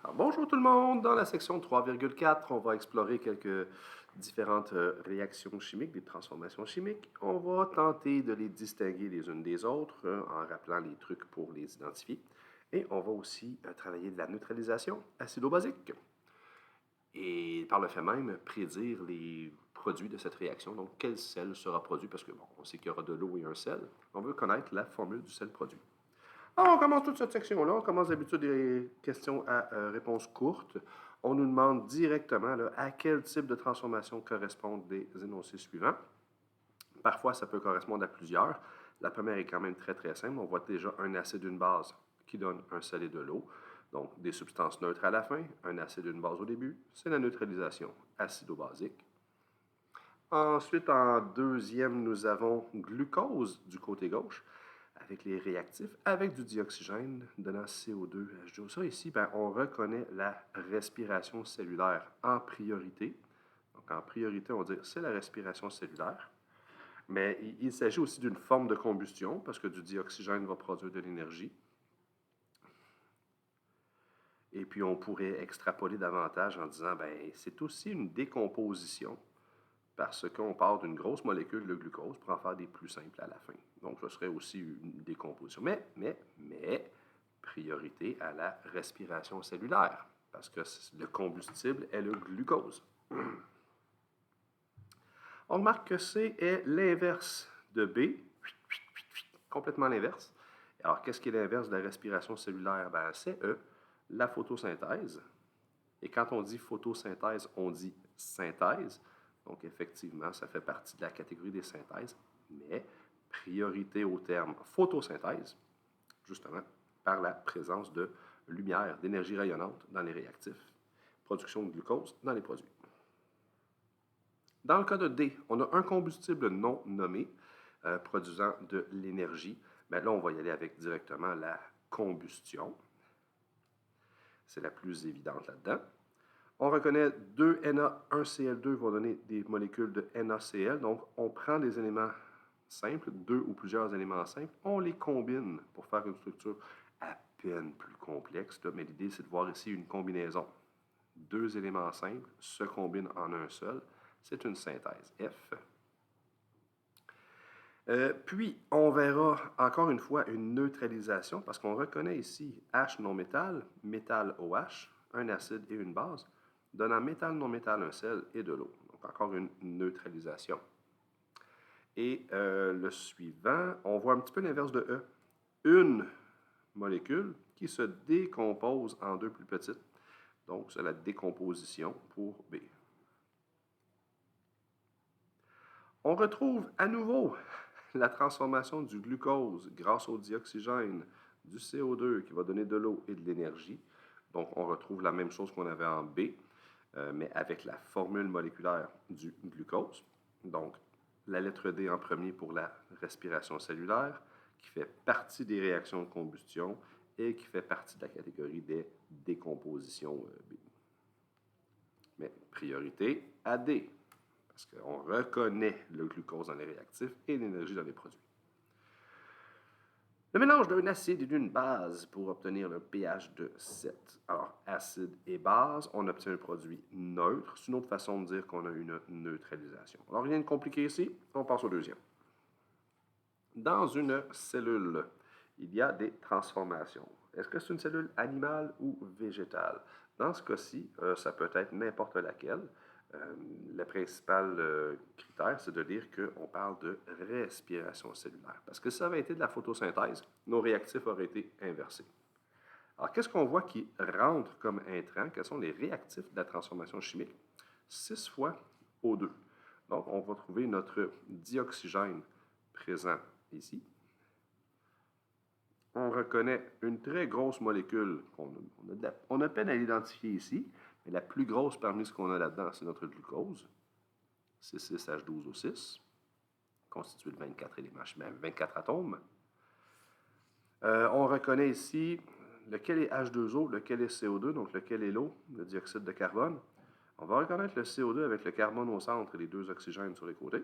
Alors, bonjour tout le monde! Dans la section 3,4, on va explorer quelques différentes réactions chimiques, des transformations chimiques. On va tenter de les distinguer les unes des autres en rappelant les trucs pour les identifier. Et on va aussi travailler de la neutralisation acido-basique. Et par le fait même, prédire les produits de cette réaction. Donc, quel sel sera produit? Parce que, bon, on sait qu'il y aura de l'eau et un sel. On veut connaître la formule du sel produit. Alors, on commence toute cette section-là. On commence d'habitude des questions à réponse courte. On nous demande directement là, à quel type de transformation correspondent les énoncés suivants. Parfois, ça peut correspondre à plusieurs. La première est quand même très, très simple. On voit déjà un acide, une base qui donne un sel et de l'eau. Donc, des substances neutres à la fin, un acide, une base au début. C'est la neutralisation acido-basique. Ensuite, en deuxième, nous avons glucose du côté gauche avec les réactifs, avec du dioxygène donnant CO2, H2O. Ça ici, on reconnaît la respiration cellulaire en priorité. Donc en priorité, on va dire c'est la respiration cellulaire. Mais il s'agit aussi d'une forme de combustion parce que du dioxygène va produire de l'énergie. Et puis on pourrait extrapoler davantage en disant, c'est aussi une décomposition parce qu'on part d'une grosse molécule, le glucose, pour en faire des plus simples à la fin. Donc, ce serait aussi une décomposition. Mais, priorité à la respiration cellulaire, parce que le combustible est le glucose. On remarque que C est l'inverse de B, complètement l'inverse. Alors, qu'est-ce qui est l'inverse de la respiration cellulaire? C'est E, la photosynthèse. Et quand on dit photosynthèse, on dit synthèse. Donc, effectivement, ça fait partie de la catégorie des synthèses, mais priorité au terme photosynthèse, justement, par la présence de lumière, d'énergie rayonnante dans les réactifs. Production de glucose dans les produits. Dans le cas de D, on a un combustible non nommé produisant de l'énergie. Mais là, on va y aller avec directement la combustion. C'est la plus évidente là-dedans. On reconnaît 2 Na, 1 Cl2 vont donner des molécules de NaCl. Donc, on prend des éléments simples, 2 ou plusieurs éléments simples, on les combine pour faire une structure à peine plus complexe. Mais l'idée, c'est de voir ici une combinaison. 2 éléments simples se combinent en un seul. C'est une synthèse F. Puis, on verra encore une fois une neutralisation parce qu'on reconnaît ici H non-métal, métal OH, un acide et une base, donnant métal non-métal, un sel et de l'eau. Donc, encore une neutralisation. Et le suivant, on voit un petit peu l'inverse de E. Une molécule qui se décompose en deux plus petites. Donc, c'est la décomposition pour B. On retrouve à nouveau la transformation du glucose grâce au dioxygène, du CO2 qui va donner de l'eau et de l'énergie. Donc, on retrouve la même chose qu'on avait en B, mais avec la formule moléculaire du glucose. Donc, la lettre D en premier pour la respiration cellulaire, qui fait partie des réactions de combustion et qui fait partie de la catégorie des décompositions B. Mais priorité à D, parce qu'on reconnaît le glucose dans les réactifs et l'énergie dans les produits. Le mélange d'un acide et d'une base pour obtenir le pH de 7. Alors, acide et base, on obtient un produit neutre. C'est une autre façon de dire qu'on a une neutralisation. Alors, rien de compliqué ici, on passe au deuxième. Dans une cellule, il y a des transformations. Est-ce que c'est une cellule animale ou végétale? Dans ce cas-ci, ça peut être n'importe laquelle. Le principal critère, c'est de dire qu'on parle de respiration cellulaire. Parce que si ça avait été de la photosynthèse, nos réactifs auraient été inversés. Alors, qu'est-ce qu'on voit qui rentre comme intrant? Quels sont les réactifs de la transformation chimique? 6 fois O2. Donc, on va trouver notre dioxygène présent ici. On reconnaît une très grosse molécule qu'on a peine à l'identifier ici, mais la plus grosse parmi ce qu'on a là-dedans, c'est notre glucose, C6H12O6, constitué de 24 éléments chimiques, 24 atomes. On reconnaît ici lequel est H2O, lequel est CO2, donc lequel est l'eau, le dioxyde de carbone. On va reconnaître le CO2 avec le carbone au centre et les 2 oxygènes sur les côtés,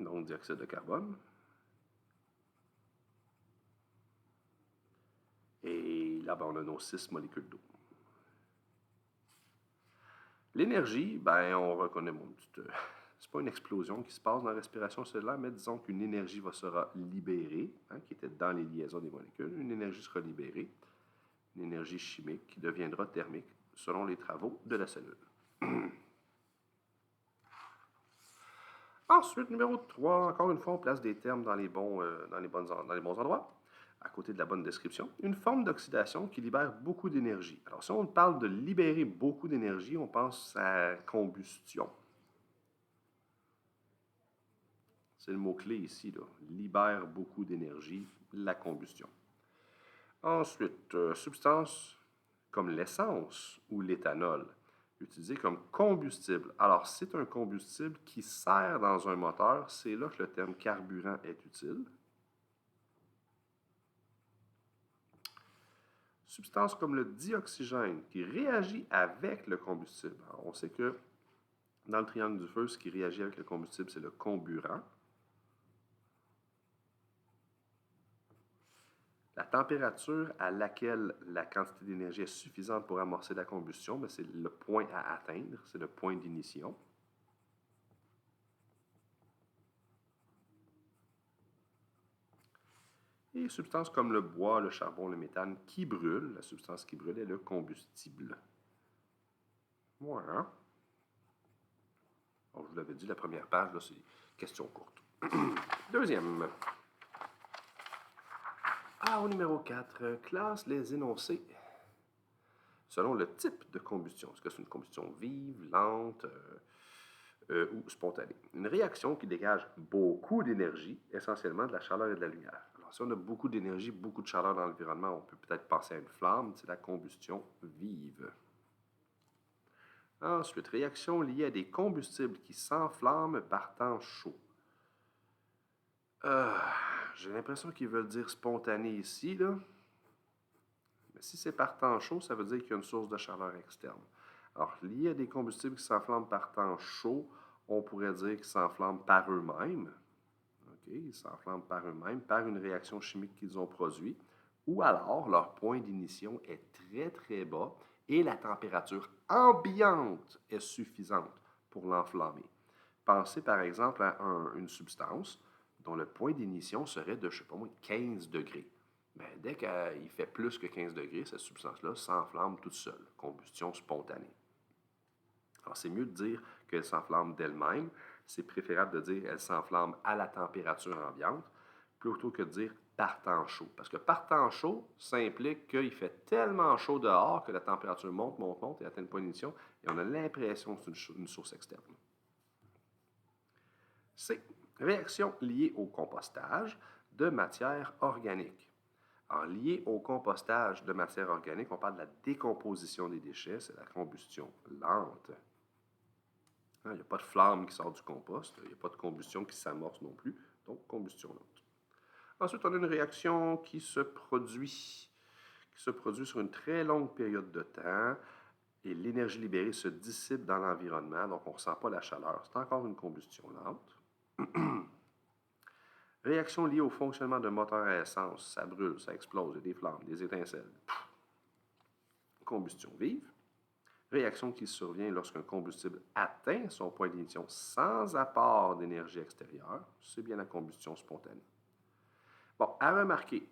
donc dioxyde de carbone. Et là, on a nos 6 molécules d'eau. L'énergie, ben, on reconnaît mon petit. C'est pas une explosion qui se passe dans la respiration cellulaire, mais disons qu'une énergie sera libérée, hein, qui était dans les liaisons des molécules. Une énergie sera libérée, une énergie chimique qui deviendra thermique selon les travaux de la cellule. Ensuite, numéro 3, encore une fois, on place des termes dans les bons endroits, à côté de la bonne description. Une forme d'oxydation qui libère beaucoup d'énergie. Alors, si on parle de libérer beaucoup d'énergie, on pense à combustion. C'est le mot-clé ici, là. Libère beaucoup d'énergie, la combustion. Ensuite, substance comme l'essence ou l'éthanol, utilisé comme combustible. Alors, c'est un combustible qui sert dans un moteur. C'est là que le terme carburant est utile. Substance comme le dioxygène qui réagit avec le combustible. Alors, on sait que dans le triangle du feu, ce qui réagit avec le combustible, c'est le comburant. La température à laquelle la quantité d'énergie est suffisante pour amorcer la combustion, c'est le point à atteindre, c'est le point d'ignition. Et substances comme le bois, le charbon, le méthane qui brûlent, la substance qui brûle est le combustible. Voilà. Alors, je vous l'avais dit, la première page, là, c'est question courte. Deuxième. Au numéro 4, classe les énoncés selon le type de combustion. Est-ce que c'est une combustion vive, lente ou spontanée? Une réaction qui dégage beaucoup d'énergie, essentiellement de la chaleur et de la lumière. Alors, si on a beaucoup d'énergie, beaucoup de chaleur dans l'environnement, on peut peut-être penser à une flamme, c'est la combustion vive. Ensuite, réaction liée à des combustibles qui s'enflamment par temps chaud. J'ai l'impression qu'ils veulent dire spontané ici, là. Mais si c'est par temps chaud, ça veut dire qu'il y a une source de chaleur externe. Alors, lié à des combustibles qui s'enflamment par temps chaud, on pourrait dire qu'ils s'enflamment par eux-mêmes. Ils s'enflamment par eux-mêmes, par une réaction chimique qu'ils ont produite. Ou alors, leur point d'ignition est très, très bas et la température ambiante est suffisante pour l'enflammer. Pensez par exemple à une substance dont le point d'ignition serait de, je ne sais pas moi, 15 degrés. Mais dès qu'il fait plus que 15 degrés, cette substance-là s'enflamme toute seule, combustion spontanée. Alors, c'est mieux de dire qu'elle s'enflamme d'elle-même. C'est préférable de dire qu'elle s'enflamme à la température ambiante plutôt que de dire par temps chaud. Parce que par temps chaud, ça implique qu'il fait tellement chaud dehors que la température monte et atteint le point d'ignition et on a l'impression que c'est une source externe. C. Réaction liée au compostage de matière organique. Alors, lié au compostage de matière organique, on parle de la décomposition des déchets, c'est la combustion lente. Il n'y a pas de flamme qui sort du compost, il n'y a pas de combustion qui s'amorce non plus, donc combustion lente. Ensuite, on a une réaction qui se produit sur une très longue période de temps et l'énergie libérée se dissipe dans l'environnement, donc on ne ressent pas la chaleur. C'est encore une combustion lente. Réaction liée au fonctionnement d'un moteur à essence, ça brûle, ça explose, il y a des flammes, des étincelles. Combustion vive. Réaction qui survient lorsqu'un combustible atteint son point d'ignition sans apport d'énergie extérieure, c'est bien la combustion spontanée. Bon, à remarquer,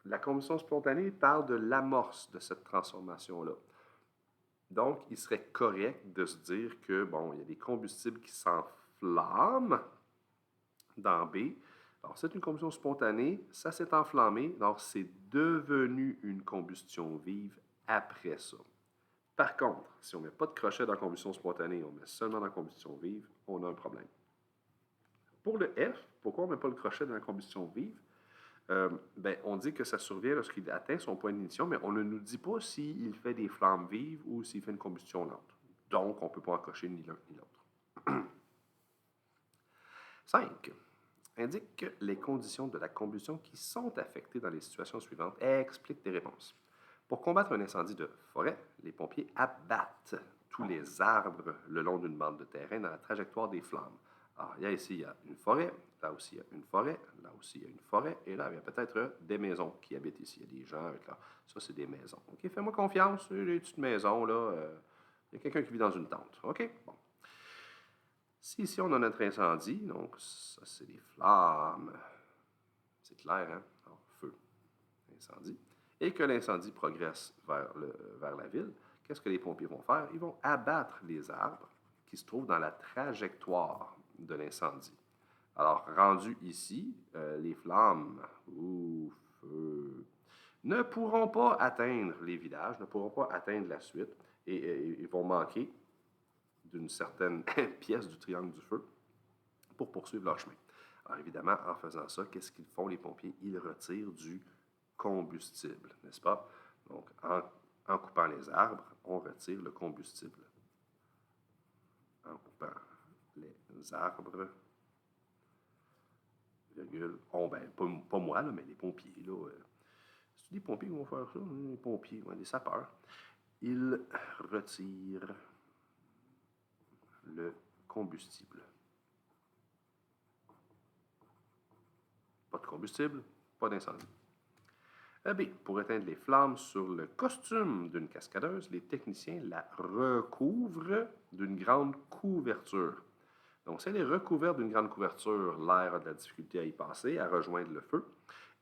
la combustion spontanée parle de l'amorce de cette transformation-là. Donc, il serait correct de se dire que, bon, il y a des combustibles qui s'enflamment dans B. Alors, c'est une combustion spontanée, ça s'est enflammé, donc c'est devenu une combustion vive après ça. Par contre, si on ne met pas de crochet dans la combustion spontanée, on met seulement dans la combustion vive, on a un problème. Pour le F, pourquoi on ne met pas le crochet dans la combustion vive? On dit que ça survient lorsqu'il atteint son point d'ignition, mais on ne nous dit pas s'il fait des flammes vives ou s'il fait une combustion lente. Donc, on ne peut pas en cocher ni l'un ni l'autre. 5. Indique les conditions de la combustion qui sont affectées dans les situations suivantes et explique tes réponses. Pour combattre un incendie de forêt, les pompiers abattent tous les arbres le long d'une bande de terrain dans la trajectoire des flammes. Alors, il y a une forêt, là aussi il y a une forêt, là aussi il y a une forêt, et là il y a peut-être des maisons qui habitent ici. Il y a des gens avec là. Ça, c'est des maisons. OK, fais-moi confiance, les petites maisons, là, Il y a quelqu'un qui vit dans une tente. OK? Bon. Si ici, on a notre incendie, donc ça, c'est des flammes. C'est clair, hein? Alors, feu, incendie. Et que l'incendie progresse vers la ville, qu'est-ce que les pompiers vont faire? Ils vont abattre les arbres qui se trouvent dans la trajectoire de l'incendie. Alors, rendu ici, les flammes ou feu ne pourront pas atteindre les villages, ne pourront pas atteindre la suite et ils vont manquer d'une certaine pièce du triangle du feu pour poursuivre leur chemin. Alors évidemment, en faisant ça, qu'est-ce qu'ils font les pompiers? Ils retirent du combustible, n'est-ce pas? Donc, en coupant les arbres, on retire le combustible. En coupant les arbres, virgule, pas moi, là, mais les pompiers, là. C'est les pompiers qui vont faire ça, hein? Les pompiers, ouais, les sapeurs. Ils retirent le combustible. Pas de combustible, pas d'incendie. B. Pour éteindre les flammes sur le costume d'une cascadeuse, les techniciens la recouvrent d'une grande couverture. Donc, si elle est recouverte d'une grande couverture, l'air a de la difficulté à y passer, à rejoindre le feu.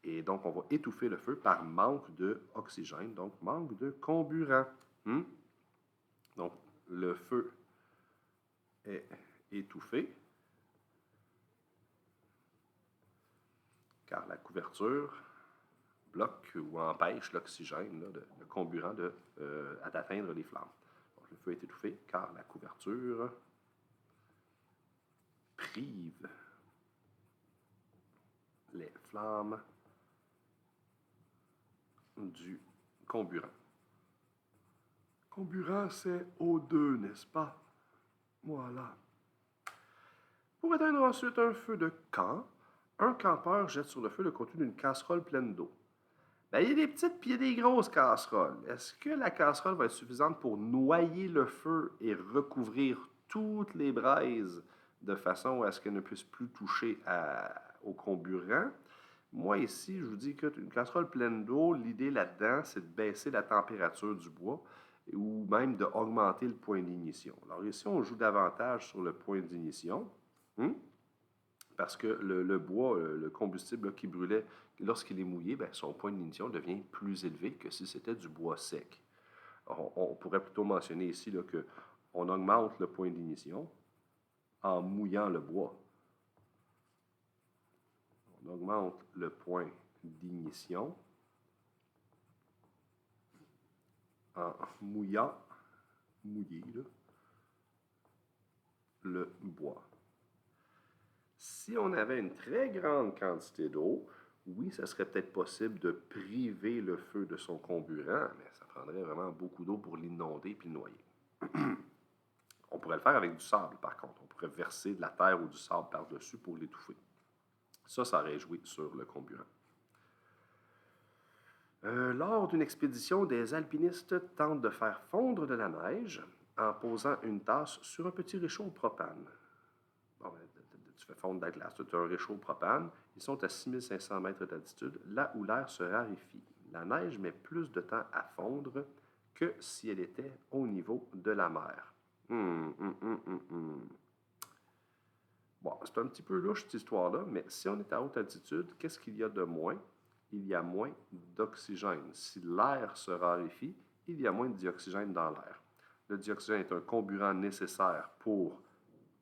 Et donc, on va étouffer le feu par manque d'oxygène, donc manque de comburant. Donc, le feu est étouffé car la couverture bloque ou empêche l'oxygène, le comburant d'atteindre les flammes. Donc, le feu est étouffé car la couverture prive les flammes du comburant. Comburant, c'est O2, n'est-ce pas? Voilà. Pour éteindre ensuite un feu de camp, un campeur jette sur le feu le contenu d'une casserole pleine d'eau. Bien, il y a des petites puis il y a des grosses casseroles. Est-ce que la casserole va être suffisante pour noyer le feu et recouvrir toutes les braises de façon à ce qu'elle ne puisse plus toucher au comburant? Moi, ici, je vous dis qu'une casserole pleine d'eau, l'idée là-dedans, c'est de baisser la température du bois ou même d'augmenter le point d'ignition. Alors ici, on joue davantage sur le point d'ignition. Parce que le bois, le combustible là, qui brûlait, lorsqu'il est mouillé, bien, son point d'ignition devient plus élevé que si c'était du bois sec. Alors, on pourrait plutôt mentionner ici qu'on augmente le point d'ignition en mouillant le bois. On augmente le point d'ignition en mouillant, le bois. Si on avait une très grande quantité d'eau, oui, ça serait peut-être possible de priver le feu de son comburant, mais ça prendrait vraiment beaucoup d'eau pour l'inonder et le noyer. On pourrait le faire avec du sable, par contre. On pourrait verser de la terre ou du sable par-dessus pour l'étouffer. Ça aurait joué sur le comburant. Lors d'une expédition, des alpinistes tentent de faire fondre de la neige en posant une tasse sur un petit réchaud au propane. Bon, ben, tu fais fondre de la glace, tu as un réchaud au propane. Ils sont à 6500 mètres d'altitude, là où l'air se raréfie. La neige met plus de temps à fondre que si elle était au niveau de la mer. Bon, c'est un petit peu louche cette histoire-là, mais si on est à haute altitude, qu'est-ce qu'il y a de moins? Il y a moins d'oxygène. Si l'air se raréfie, il y a moins de dioxygène dans l'air. Le dioxygène est un comburant nécessaire pour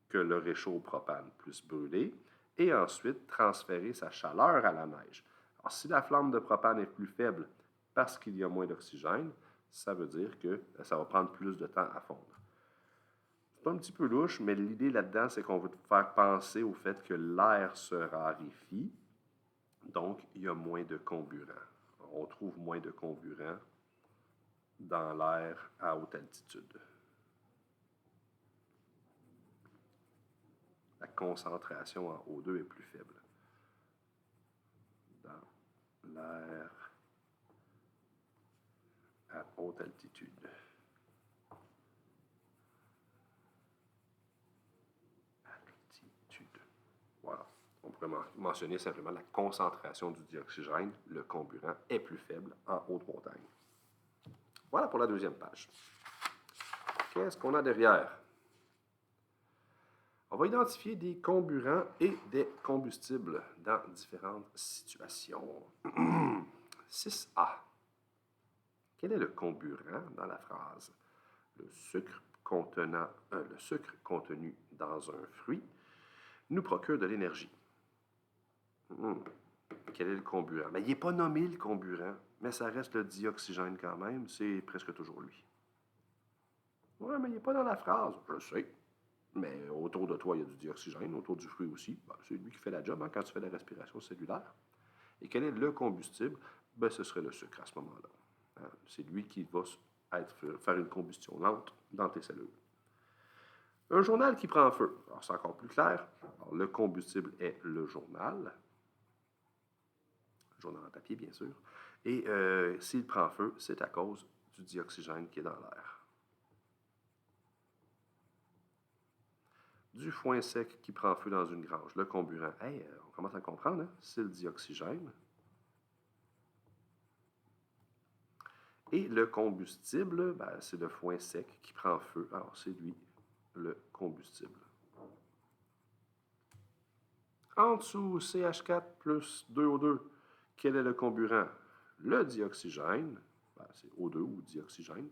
que le réchaud au propane puisse brûler et ensuite transférer sa chaleur à la neige. Alors, si la flamme de propane est plus faible parce qu'il y a moins d'oxygène, ça veut dire que ça va prendre plus de temps à fondre. C'est un petit peu louche, mais l'idée là-dedans, c'est qu'on veut faire penser au fait que l'air se raréfie, donc il y a moins de comburant. On trouve moins de comburant dans l'air à haute altitude. La concentration en O2 est plus faible. Dans l'air à haute altitude. Altitude. Voilà. On pourrait mentionner simplement la concentration du dioxygène, le comburant, est plus faible en haute montagne. Voilà pour la deuxième page. Qu'est-ce qu'on a derrière? On va identifier des comburants et des combustibles dans différentes situations. 6A. Quel est le comburant dans la phrase? Le sucre contenu dans un fruit nous procure de l'énergie. Quel est le comburant? Mais il n'est pas nommé le comburant, mais ça reste le dioxygène quand même. C'est presque toujours lui. Oui, mais il n'est pas dans la phrase. Je sais. Mais autour de toi, il y a du dioxygène, autour du fruit aussi. Ben, c'est lui qui fait la job quand tu fais la respiration cellulaire. Et quel est le combustible? Ben, ce serait le sucre à ce moment-là. Hein? C'est lui qui va faire une combustion lente dans tes cellules. Un journal qui prend feu. Alors, c'est encore plus clair. Alors, le combustible est le journal. Journal en papier, bien sûr. Et s'il prend feu, c'est à cause du dioxygène qui est dans l'air. Du foin sec qui prend feu dans une grange. Le comburant, on commence à comprendre, hein? C'est le dioxygène. Et le combustible, ben, c'est le foin sec qui prend feu. Alors, c'est lui, le combustible. En dessous, CH4 plus 2O2, quel est le comburant? Le dioxygène, ben, c'est O2 ou dioxygène.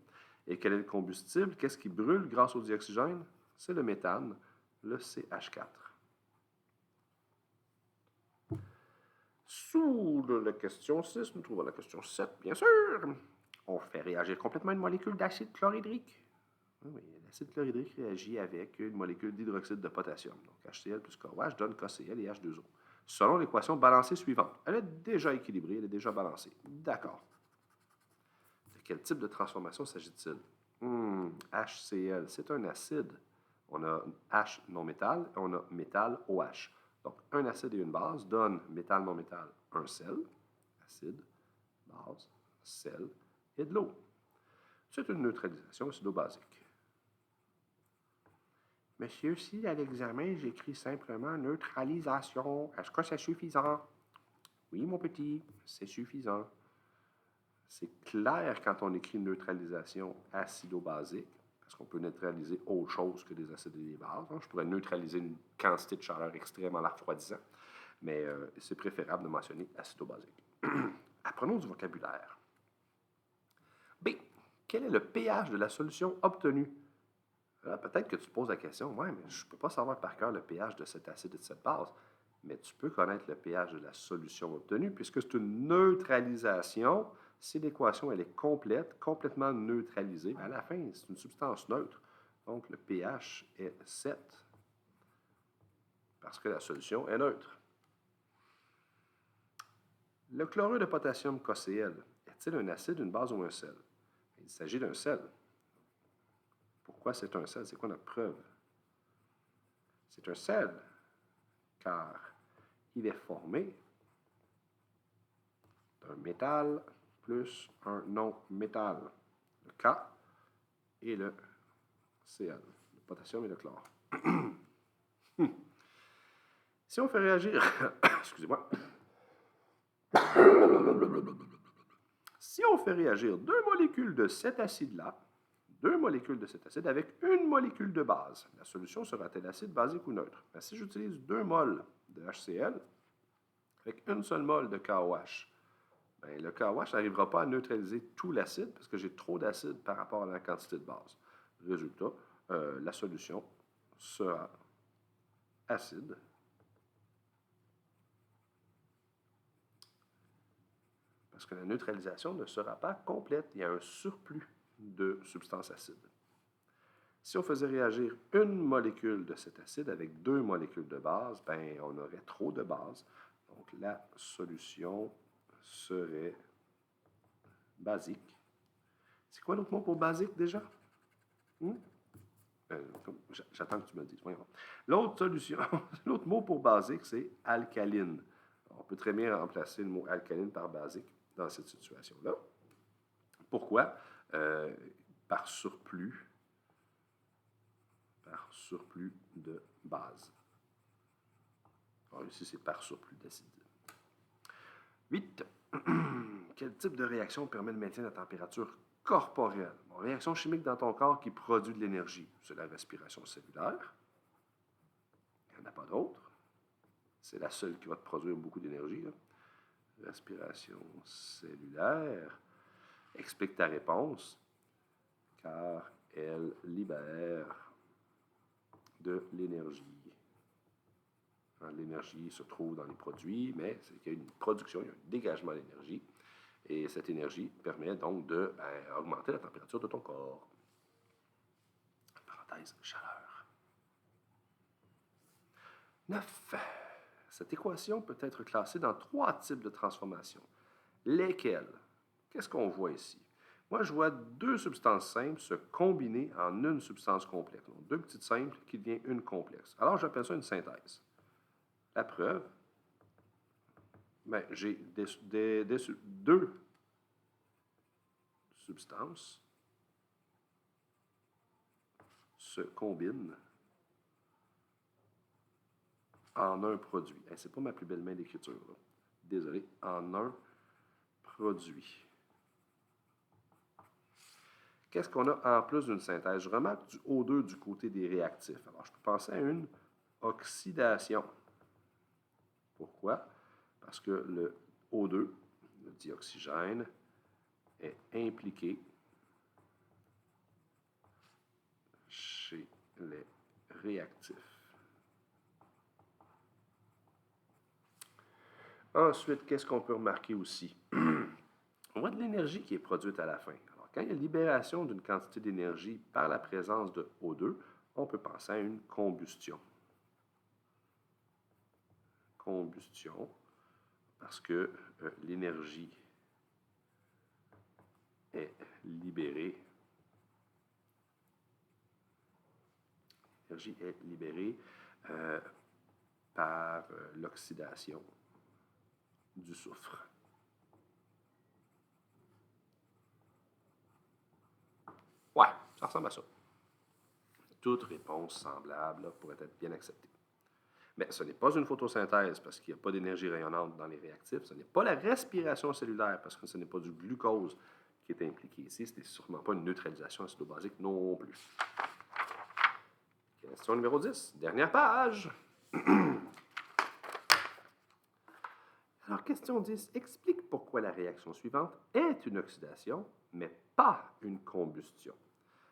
Et quel est le combustible? Qu'est-ce qui brûle grâce au dioxygène? C'est le méthane, le CH4. Sous la question 6, nous trouvons la question 7, bien sûr. On fait réagir complètement une molécule d'acide chlorhydrique. Oui, l'acide chlorhydrique réagit avec une molécule d'hydroxyde de potassium. Donc HCl plus KOH donne KCl et H2O. Selon l'équation balancée suivante. Elle est déjà équilibrée, elle est déjà balancée. D'accord. De quel type de transformation s'agit-il? HCl, c'est un acide. On a H non-métal et on a métal OH. Donc, un acide et une base donnent métal non-métal, un sel, acide, base, sel et de l'eau. C'est une neutralisation acido-basique. Monsieur, si à l'examen, j'écris simplement neutralisation, est-ce que c'est suffisant? Oui, mon petit, c'est suffisant. C'est clair quand on écrit neutralisation acido-basique, parce qu'on peut neutraliser autre chose que des acides et des bases. Je pourrais neutraliser une quantité de chaleur extrême en la refroidissant, mais c'est préférable de mentionner acido-basique. Apprenons du vocabulaire. B. Quel est le pH de la solution obtenue? Peut-être que tu te poses la question, ouais, mais je ne peux pas savoir par cœur le pH de cet acide et de cette base, mais tu peux connaître le pH de la solution obtenue, puisque c'est une neutralisation. Si l'équation elle est complète, complètement neutralisée, à la fin, c'est une substance neutre. Donc, le pH est 7, parce que la solution est neutre. Le chlorure de potassium KCl, est-il un acide, une base ou un sel? Il s'agit d'un sel. Pourquoi c'est un sel? C'est quoi notre preuve? C'est un sel, car il est formé d'un métal plus un non-métal, le K et le Cl, le potassium et le chlore. Si on fait réagir, excusez-moi, si on fait réagir deux molécules de cet acide-là, avec une molécule de base, la solution sera-t-elle acide, basique ou neutre? Ben, si j'utilise 2 moles de HCl avec une seule mole de KOH, ben, le KOH n'arrivera pas à neutraliser tout l'acide parce que j'ai trop d'acide par rapport à la quantité de base. Résultat, la solution sera acide. Parce que la neutralisation ne sera pas complète. Il y a un surplus de substances acides. Si on faisait réagir une molécule de cet acide avec deux molécules de base, ben, on aurait trop de base. Donc, la solution serait basique. C'est quoi l'autre mot pour basique déjà? J'attends que tu me le dises. L'autre solution, l'autre mot pour basique, c'est alcaline. On peut très bien remplacer le mot alcaline par basique dans cette situation-là. Pourquoi? Par surplus de base. Alors ici, c'est par surplus d'acide. 8. Quel type de réaction permet le maintien de la température corporelle? Bon, réaction chimique dans ton corps qui produit de l'énergie, c'est la respiration cellulaire. Il n'y en a pas d'autre. C'est la seule qui va te produire beaucoup d'énergie. Respiration cellulaire. Explique ta réponse, car elle libère de l'énergie. L'énergie se trouve dans les produits, mais c'est qu'il y a une production, il y a un dégagement d'énergie. Et cette énergie permet donc d'augmenter la température de ton corps. Parenthèse, chaleur. 9. Cette équation peut être classée dans 3 types de transformations. Lesquelles? Qu'est-ce qu'on voit ici? Moi, je vois 2 substances simples se combiner en une substance complexe. Donc, 2 petites simples qui deviennent une complexe. Alors, j'appelle ça une synthèse. La preuve, j'ai 2 substances se combinent en un produit. Ce n'est pas ma plus belle main d'écriture. Désolé. En un produit. Qu'est-ce qu'on a en plus d'une synthèse? Je remarque du O2 du côté des réactifs. Alors, je peux penser à une oxydation. Pourquoi? Parce que le O2, le dioxygène, est impliqué chez les réactifs. Ensuite, qu'est-ce qu'on peut remarquer aussi? On voit de l'énergie qui est produite à la fin. Alors, quand il y a libération d'une quantité d'énergie par la présence de O2, on peut penser à une combustion. Combustion, parce que l'énergie est libérée. L'énergie est libérée par l'oxydation du soufre. Ouais, ça ressemble à ça. Toute réponse semblable pourrait être bien acceptée. Mais ce n'est pas une photosynthèse parce qu'il n'y a pas d'énergie rayonnante dans les réactifs. Ce n'est pas la respiration cellulaire parce que ce n'est pas du glucose qui est impliqué ici. Ce n'est sûrement pas une neutralisation acétobasique non plus. Question numéro 10, dernière page. Alors, question 10, explique pourquoi la réaction suivante est une oxydation, mais pas une combustion.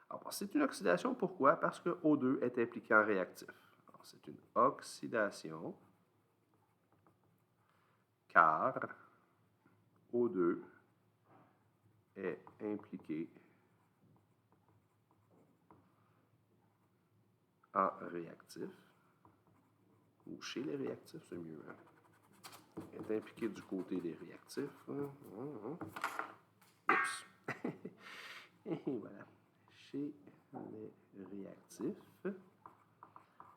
Alors, c'est une oxydation, pourquoi? Parce que O2 est impliqué en réactif. Alors, c'est une oxydation, car O2 est impliqué en réactif, ou chez les réactifs, c'est mieux. Est impliqué du côté des réactifs. Oups. Et voilà. Chez les réactifs.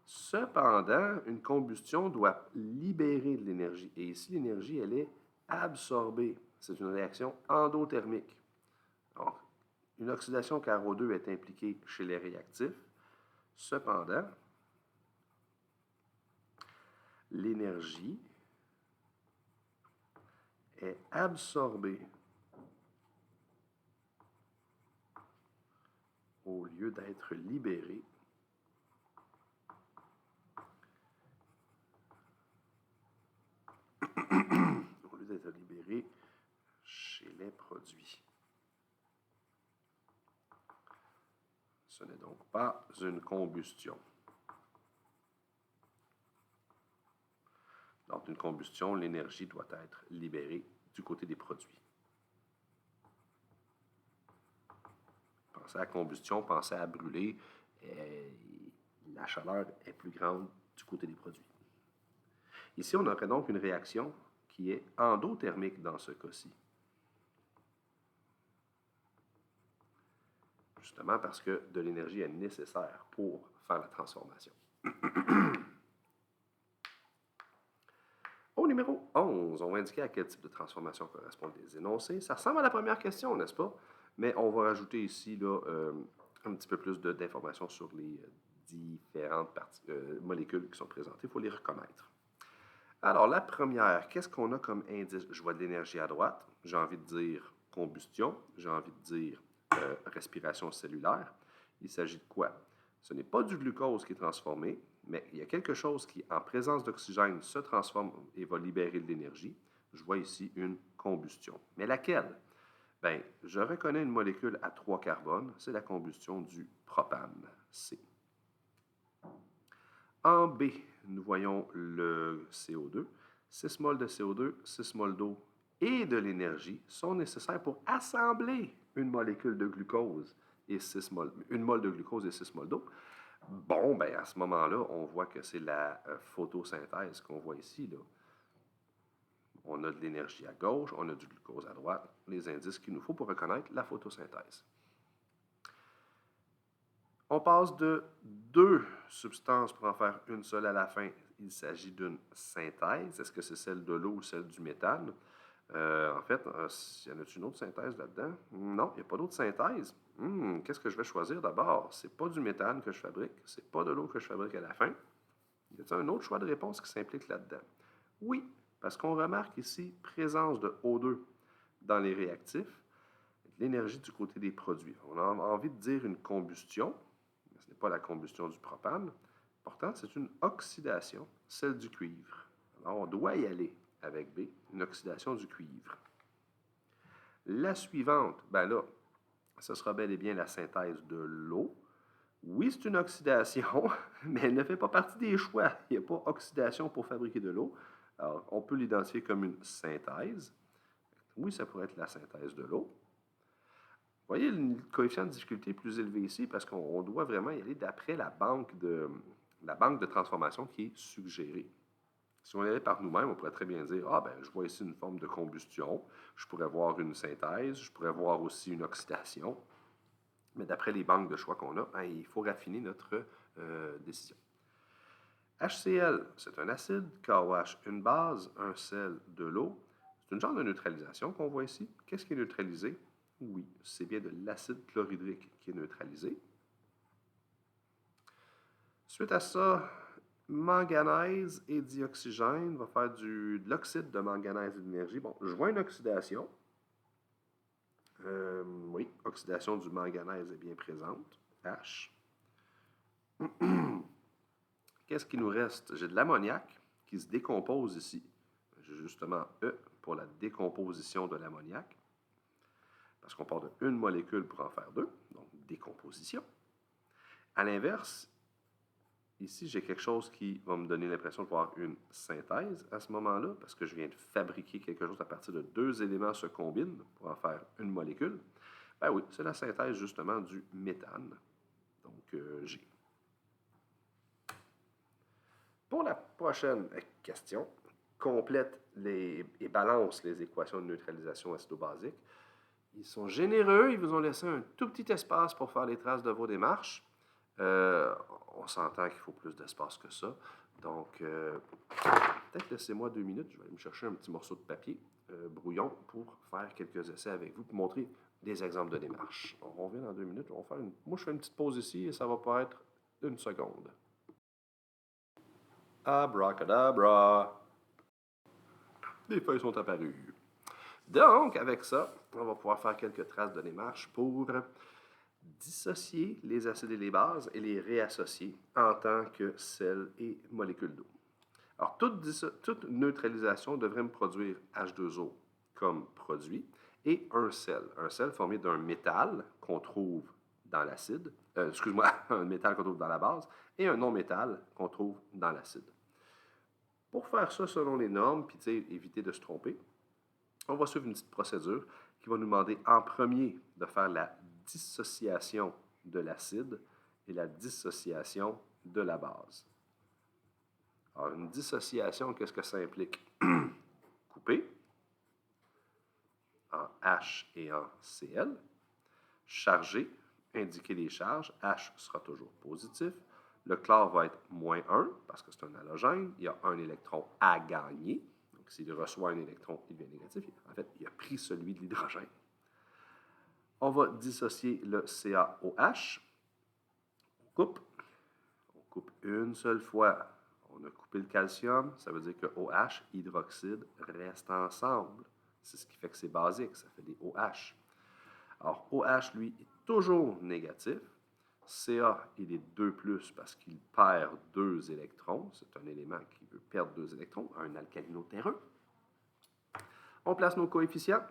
Cependant, une combustion doit libérer de l'énergie. Et ici, l'énergie, elle est absorbée. C'est une réaction endothermique. Donc, une oxydation car O2 est impliquée chez les réactifs. Cependant, l'énergie est absorbée au lieu d'être libérée chez les produits. Ce n'est donc pas une combustion. Lors d'une combustion, l'énergie doit être libérée du côté des produits. Pensez à combustion, pensez à brûler. La chaleur est plus grande du côté des produits. Ici, on aurait donc une réaction qui est endothermique dans ce cas-ci. Justement parce que de l'énergie est nécessaire pour faire la transformation. Au numéro 11, on va indiquer à quel type de transformation correspondent les énoncés. Ça ressemble à la première question, n'est-ce pas? Mais on va rajouter ici là, un petit peu plus d'informations sur les différentes molécules qui sont présentées. Il faut les reconnaître. Alors, la première, qu'est-ce qu'on a comme indice? Je vois de l'énergie à droite. J'ai envie de dire combustion. J'ai envie de dire respiration cellulaire. Il s'agit de quoi? Ce n'est pas du glucose qui est transformé, mais il y a quelque chose qui, en présence d'oxygène, se transforme et va libérer de l'énergie. Je vois ici une combustion. Mais laquelle? Bien, je reconnais une molécule à 3 carbones, c'est la combustion du propane, C. En B, nous voyons le CO2. 6 moles de CO2, 6 moles d'eau et de l'énergie sont nécessaires pour assembler une molécule de glucose et 6 moles, une mole de glucose et 6 moles d'eau. Bon, ben à ce moment-là, on voit que c'est la photosynthèse qu'on voit ici, là. On a de l'énergie à gauche, on a du glucose à droite, les indices qu'il nous faut pour reconnaître la photosynthèse. On passe de 2 substances pour en faire une seule à la fin. Il s'agit d'une synthèse. Est-ce que c'est celle de l'eau ou celle du méthane? En fait, y en a-t-il une autre synthèse là-dedans? Non, il n'y a pas d'autre synthèse. Qu'est-ce que je vais choisir d'abord? C'est pas du méthane que je fabrique, c'est pas de l'eau que je fabrique à la fin. Y a-t-il un autre choix de réponse qui s'implique là-dedans? Oui, parce qu'on remarque ici présence de O2 dans les réactifs, de l'énergie du côté des produits. On a envie de dire une combustion, mais ce n'est pas la combustion du propane. Pourtant, c'est une oxydation, celle du cuivre. Alors, on doit y aller avec B, une oxydation du cuivre. La suivante, ben là, ce sera bel et bien la synthèse de l'eau. Oui, c'est une oxydation, mais elle ne fait pas partie des choix. Il n'y a pas oxydation pour fabriquer de l'eau. Alors, on peut l'identifier comme une synthèse. Oui, ça pourrait être la synthèse de l'eau. Vous voyez, le coefficient de difficulté est plus élevé ici parce qu'on doit vraiment y aller d'après la banque de transformation qui est suggérée. Si on allait par nous-mêmes, on pourrait très bien dire, ah ben, je vois ici une forme de combustion, je pourrais voir une synthèse, je pourrais voir aussi une oxydation. Mais d'après les banques de choix qu'on a, ben, il faut raffiner notre décision. HCl, c'est un acide, KOH, une base, un sel, de l'eau. C'est une genre de neutralisation qu'on voit ici. Qu'est-ce qui est neutralisé? Oui, c'est bien de l'acide chlorhydrique qui est neutralisé. Suite à ça, manganèse et dioxygène va faire de l'oxyde de manganèse et d'énergie. Bon, je vois une oxydation. Oui, oxydation du manganèse est bien présente. H. Qu'est-ce qui nous reste? J'ai de l'ammoniac qui se décompose ici. J'ai justement E pour la décomposition de l'ammoniac. Parce qu'on part d'une molécule pour en faire deux, donc décomposition. À l'inverse, ici, j'ai quelque chose qui va me donner l'impression de voir une synthèse à ce moment-là, parce que je viens de fabriquer quelque chose à partir de deux éléments se combinent pour en faire une molécule. Ben oui, c'est la synthèse justement du méthane. Donc, G. Pour la prochaine question, complète et balance les équations de neutralisation acido-basique. Ils sont généreux, ils vous ont laissé un tout petit espace pour faire les traces de vos démarches. On s'entend qu'il faut plus d'espace que ça. Donc, peut-être laissez-moi 2 minutes, je vais aller me chercher un petit morceau de papier brouillon pour faire quelques essais avec vous, pour montrer des exemples de démarches. On revient dans 2 minutes, on va faire moi je fais une petite pause ici et ça va pas être 1 seconde. Abracadabra! Les feuilles sont apparues. Donc, avec ça, on va pouvoir faire quelques traces de démarche pour dissocier les acides et les bases et les réassocier en tant que sels et molécules d'eau. Alors, toute neutralisation devrait me produire H2O comme produit et un sel formé d'un métal qu'on trouve dans l'acide, un métal qu'on trouve dans la base, et un non-métal qu'on trouve dans l'acide. Pour faire ça selon les normes, puis éviter de se tromper, on va suivre une petite procédure qui va nous demander en premier de faire la dissociation de l'acide et la dissociation de la base. Alors, une dissociation, qu'est-ce que ça implique? Couper en H et en Cl. Charger, indiquer les charges. H sera toujours positif. Le chlore va être moins 1 parce que c'est un halogène. Il y a un électron à gagner. Donc, s'il reçoit un électron, il devient négatif. En fait, il a pris celui de l'hydrogène. On va dissocier le CaOH. On coupe une seule fois. On a coupé le calcium, ça veut dire que OH, hydroxyde, restent ensemble. C'est ce qui fait que c'est basique, ça fait des OH. Alors, OH, lui, est toujours négatif. Ca, il est 2 plus parce qu'il perd 2 électrons. C'est un élément qui veut perdre 2 électrons, un alcalino-terreux. On place nos coefficients.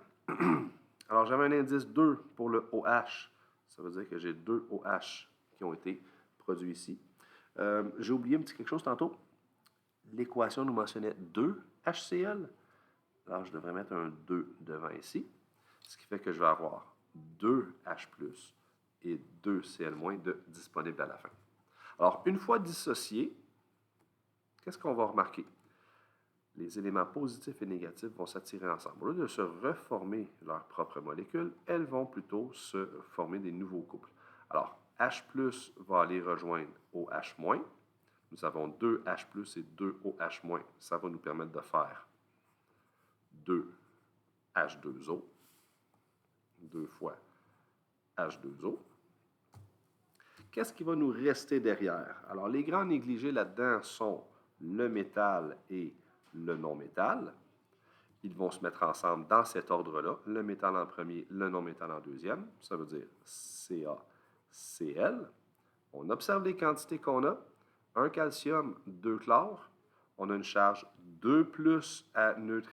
Alors, j'avais un indice 2 pour le OH. Ça veut dire que j'ai 2 OH qui ont été produits ici. J'ai oublié un petit quelque chose tantôt. L'équation nous mentionnait 2 HCl. Alors, je devrais mettre un 2 devant ici. Ce qui fait que je vais avoir 2 H+, et 2 Cl- de disponibles à la fin. Alors, une fois dissociés, qu'est-ce qu'on va remarquer? Les éléments positifs et négatifs vont s'attirer ensemble. Au lieu de se reformer leurs propres molécules, elles vont plutôt se former des nouveaux couples. Alors, H+, va aller rejoindre OH-. Nous avons 2 H+, et 2 OH-. Ça va nous permettre de faire 2 H2O, 2 fois H2O. Qu'est-ce qui va nous rester derrière? Alors, les grands négligés là-dedans sont le métal et le non-métal. Ils vont se mettre ensemble dans cet ordre-là. Le métal en premier, le non-métal en deuxième. Ça veut dire CaCl. On observe les quantités qu'on a. 1 calcium, 2 chlore. On a une charge 2 plus à neutralité